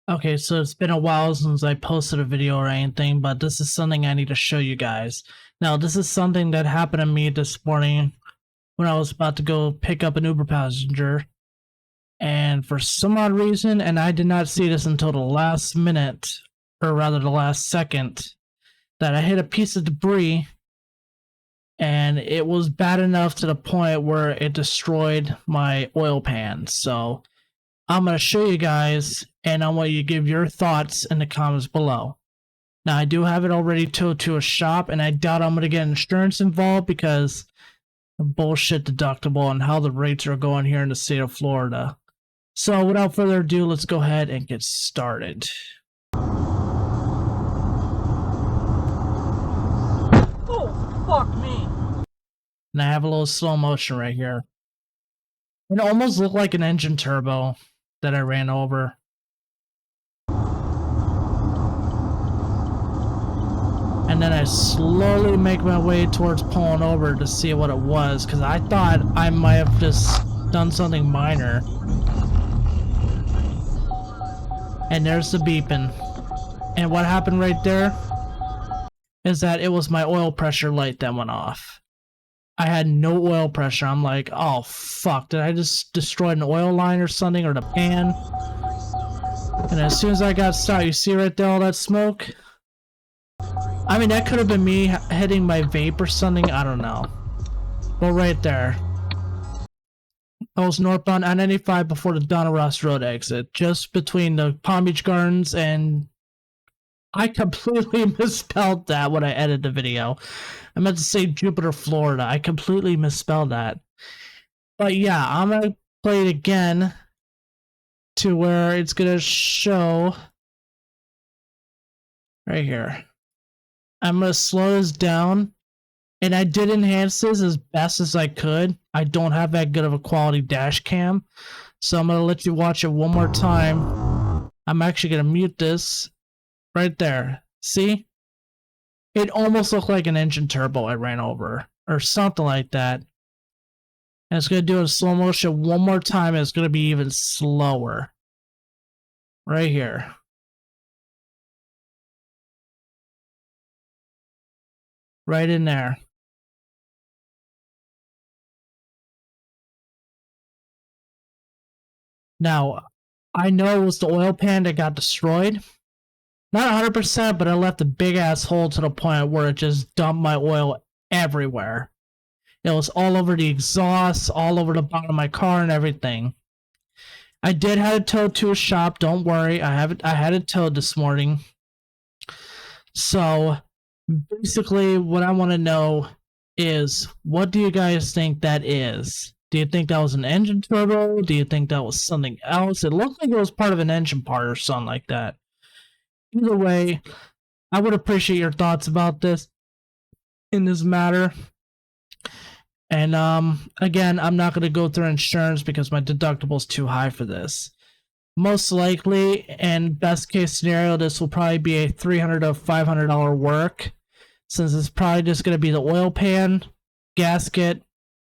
Okay, so it's been a while since I posted a video or anything, but this is something I need to show you guys. Now, this is something that happened to me this morning when I was about to go pick up an Uber passenger. And for some odd reason, and I did not see this until the last minute, or rather the last second, that I hit a piece of debris, and it was bad enough to the point where it destroyed my oil pan. So I'm going to show you guys, and I want you to give your thoughts in the comments below. Now, I do have it already towed to a shop, and I doubt I'm going to get insurance involved because of bullshit deductible and how the rates are going here in the state of Florida. So without further ado, let's go ahead and get started. Oh, fuck me. And I have a little slow motion right here. It almost looked like an engine turbo that I ran over. And then I slowly make my way towards pulling over to see what it was, because I thought I might have just done something minor. And there's the beeping. And what happened right there is that it was my oil pressure light that went off. I had no oil pressure. I'm like, oh fuck, did I just destroy an oil line or something, or the pan? And as soon as I got started, you see right there all that smoke? I mean, that could have been me hitting my vape or something, I don't know. But right there. I was northbound I-95 before the Donna Ross Road exit, just between the Palm Beach Gardens, and I completely misspelled that when I edited the video. I meant to say Jupiter, Florida. I completely misspelled that. But yeah, I'm going to play it again to where it's going to show right here. I'm going to slow this down, and I did enhance this as best as I could. I don't have that good of a quality dash cam, so I'm going to let you watch it one more time. I'm actually going to mute this right there. See? It almost looked like an engine turbo I ran over, or something like that. And it's going to do it in slow motion one more time, and it's going to be even slower. Right here. Right in there. Now, I know it was the oil pan that got destroyed. Not 100%, but I left a big ass hole to the point where it just dumped my oil everywhere. It was all over the exhaust, all over the bottom of my car and everything. I did have it towed to a shop, don't worry. I had it towed this morning. So basically what I want to know is, what do you guys think that is? Do you think that was an engine turbo? Do you think that was something else? It looked like it was part of an engine part or something like that. Either way, I would appreciate your thoughts about this in this matter. And again, I'm not going to go through insurance because my deductible is too high for this. Most likely, and best case scenario, this will probably be a $300 to $500 work, since it's probably just going to be the oil pan, gasket,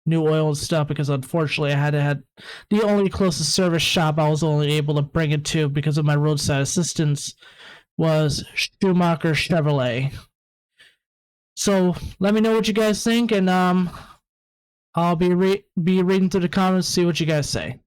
new oil and stuff, because unfortunately I had to have the only closest service shop I was only able to bring it to because of my roadside assistance was Schumacher Chevrolet. So let me know what you guys think, and I'll be reading through the comments, see what you guys say.